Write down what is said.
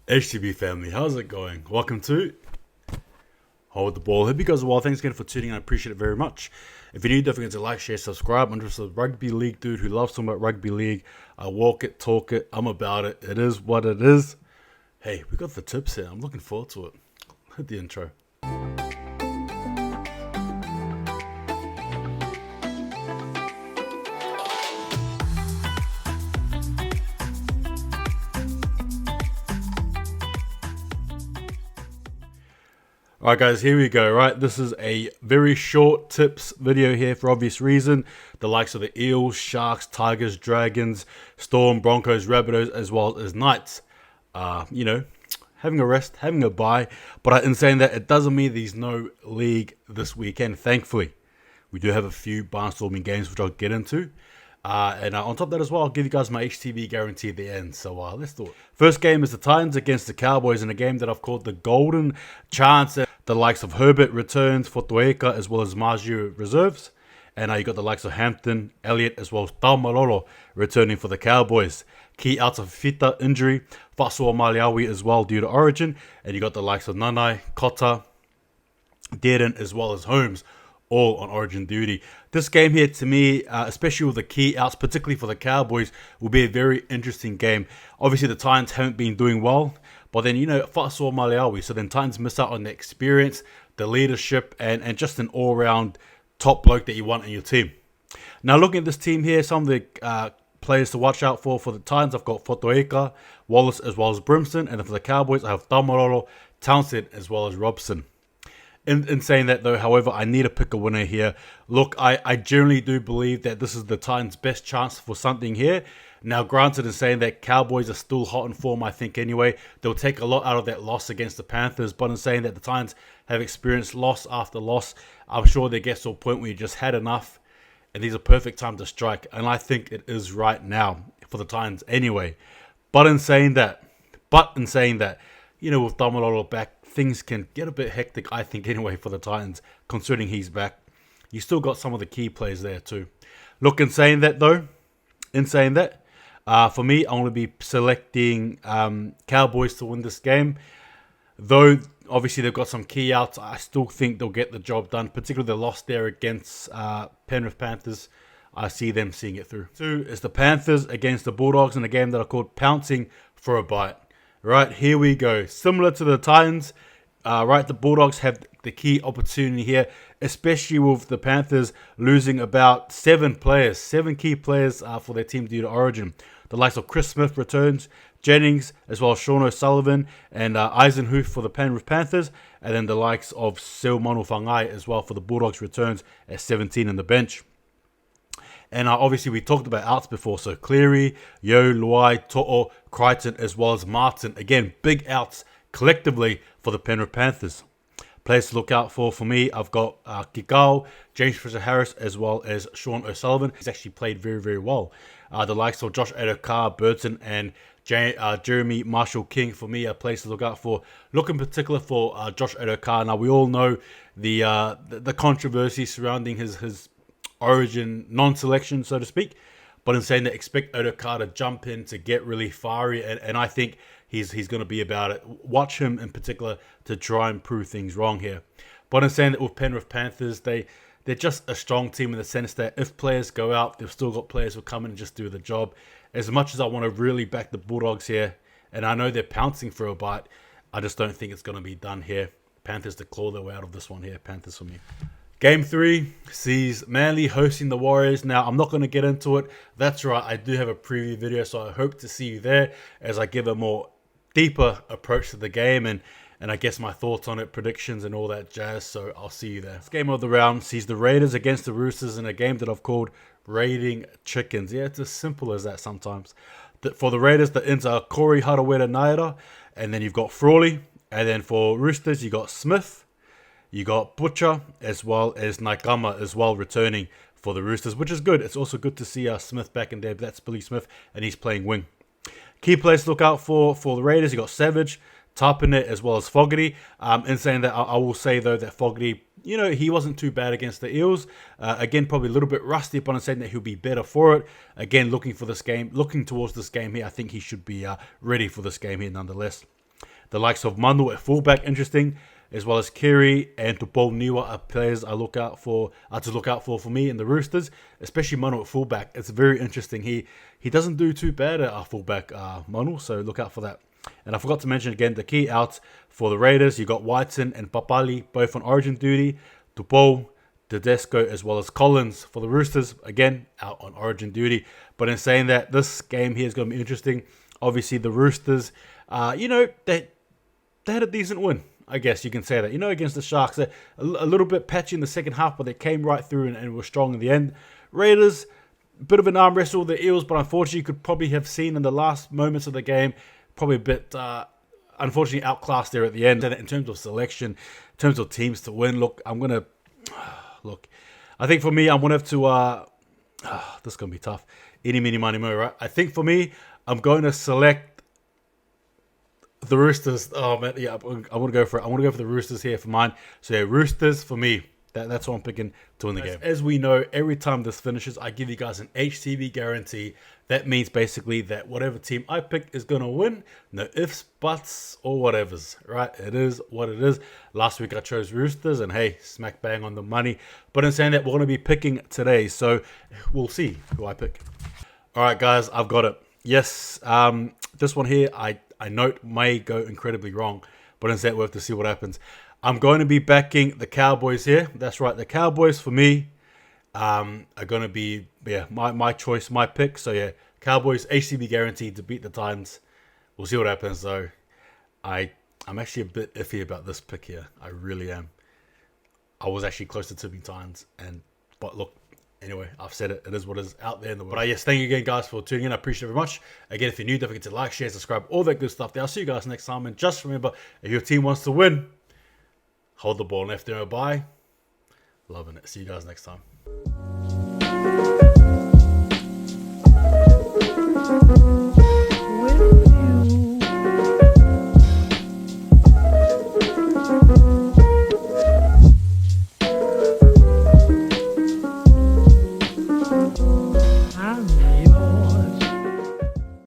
HTB family, how's it going? Welcome to Hold the Ball. Hope you guys are well. Thanks again for tuning in. I appreciate it very much. If you're new, don't forget to like, share, subscribe. I'm just a rugby league dude who loves talking about rugby league. I walk it, talk it. I'm about it. It is what it is. Hey, we got the tips here. I'm looking forward to it. Hit the intro. Alright guys, here we go, right? This is a very short tips video here for obvious reason. The likes of the Eels, Sharks, Tigers, Dragons, Storm, Broncos, Rabbitohs, as well as Knights. Having a rest, having a bye. But in saying that, it doesn't mean there's no league this weekend, thankfully. We do have a few barnstorming games which I'll get into. And on top of that as well, I'll give you guys my HTB guarantee at the end. So let's do it. First game is the Titans against the Cowboys in a game that I've called the golden chance. The likes of Herbert returns for Toeka as well as Marju reserves. And you got the likes of Hampton, Elliott as well as Taumalolo returning for the Cowboys. Key outs of Fita injury, Fasua Maliawi as well due to origin. And you got the likes of Nanai, Kota, Dearden as well as Holmes, all on origin duty. This game here, to me, especially with the key outs, particularly for the Cowboys, will be a very interesting game. Obviously, the Titans haven't been doing well, but then, Fasua Maliawi, so then Titans miss out on the experience, the leadership, and just an all-round top bloke that you want in your team. Now, looking at this team here, some of the players to watch out for the Titans, I've got Fotoeka, Wallace, as well as Brimson, and then for the Cowboys, I have Taumalolo, Townsend, as well as Robson. In saying that though, however, I need to pick a winner here. Look, I generally do believe that this is the Titans' best chance for something here. Now, granted, in saying that Cowboys are still hot in form, I think anyway, they'll take a lot out of that loss against the Panthers. But in saying that the Titans have experienced loss after loss, I'm sure they get to a point where you just had enough. And these are perfect time to strike. And I think it is right now for the Titans anyway. But in saying that, with Taumalolo back, things can get a bit hectic, I think, anyway, for the Titans, considering he's back. You still got some of the key players there, too. Look, in saying that, for me, I'm going to be selecting Cowboys to win this game. Though, obviously, they've got some key outs, I still think they'll get the job done, particularly the loss there against Penrith Panthers. I see them seeing it through. Two is the Panthers against the Bulldogs in a game that I called Pouncing for a Bite. Right, here we go. Similar to the Titans, the Bulldogs have the key opportunity here, especially with the Panthers losing about 7 key players for their team due to origin. The likes of Chris Smith returns, Jennings, as well as Sean O'Sullivan, and Eisenhuth for the Penrith Panthers, and then the likes of Sil Manufangai as well for the Bulldogs returns at 17 in the bench. And obviously, we talked about outs before. So, Cleary, Yo, Luai, To'o, Crichton, as well as Martin. Again, big outs collectively for the Penrith Panthers. Players to look out for me, I've got Kikau, James Fisher-Harris, as well as Sean O'Sullivan. He's actually played very, very well. The likes of Josh Adokar, Burton, and Jeremy Marshall-King, for me, are players to look out for. Look in particular for Josh Adokar. Now, we all know the controversy surrounding his origin non-selection, so to speak, but in saying that, expect Adokar to jump in to get really fiery, and I think he's going to be about it. Watch him in particular to try and prove things wrong here. But in saying that, with Penrith Panthers, they're just a strong team in the sense that if players go out, they've still got players who come in and just do the job. As much as I want to really back the Bulldogs here, and I know they're pouncing for a bite, I just don't think it's going to be done here. Panthers to claw their way out of this one here. Panthers for me. Game 3 sees Manly hosting the Warriors. Now, I'm not going to get into it. That's right, I do have a preview video, so I hope to see you there as I give a more deeper approach to the game and I guess my thoughts on it, predictions and all that jazz, so I'll see you there. This game of the round sees the Raiders against the Roosters in a game that I've called Raiding Chickens. Yeah, it's as simple as that sometimes. For the Raiders, the ins are Corey Harawira Naira, and then you've got Frawley, and then for Roosters, you got Smith, you got Butcher, as well as Naikama as well returning for the Roosters, which is good. It's also good to see Smith back in there. That's Billy Smith, and he's playing wing. Key players to look out for the Raiders. You got Savage, Tarpanet, as well as Fogarty. In saying that, I will say, though, that Fogarty, he wasn't too bad against the Eels. Again, probably a little bit rusty, but I'm saying that he'll be better for it. Again, looking towards this game here, I think he should be ready for this game here nonetheless. The likes of Manu at fullback, interesting, as well as Kiri and Taumalolo are players I look out for to look out for me in the Roosters, especially Manu at fullback. It's very interesting. He doesn't do too bad at fullback, Manu, so look out for that. And I forgot to mention again the key outs for the Raiders. You got Whiteson and Papali both on origin duty. Tupou, Tedesco, as well as Collins for the Roosters, again out on origin duty. But in saying that, this game here is going to be interesting. Obviously, the Roosters, they had a decent win, I guess you can say that. Against the Sharks, they're a little bit patchy in the second half, but they came right through and were strong in the end. Raiders, a bit of an arm wrestle with the Eels, but unfortunately, you could probably have seen in the last moments of the game, probably a bit, unfortunately, outclassed there at the end. In terms of selection, in terms of teams to win, I think for me, I'm going to have to, this is going to be tough. Eeny, meeny, miny, mo, right? I think for me, I'm going to select the Roosters. Oh, man, yeah, I want to go for it. I want to go for the Roosters here for mine. So, yeah, Roosters for me. That's what I'm picking to win the game. As we know, every time this finishes, I give you guys an HTB guarantee. That means basically that whatever team I pick is going to win. No ifs, buts, or whatevers, right? It is what it is. Last week I chose Roosters, and hey, smack bang on the money. But in saying that, we're going to be picking today, so we'll see who I pick. All right, guys, I've got it. Yes, this one here, I note may go incredibly wrong, but instead we'll have to see what happens. I'm going to be backing the Cowboys here. That's right, the Cowboys for me are going to be my choice, my pick. So yeah, Cowboys HTB guaranteed to beat the Titans. We'll see what happens though. I'm actually a bit iffy about this pick here. I really am. I was actually close to tipping Titans, but look. Anyway, I've said it. It is what is out there in the world. But yes, thank you again, guys, for tuning in. I appreciate it very much. Again, if you're new, don't forget to like, share, subscribe, all that good stuff there. I'll see you guys next time. And just remember, if your team wants to win, hold the ball left there. Bye. Loving it. See you guys next time.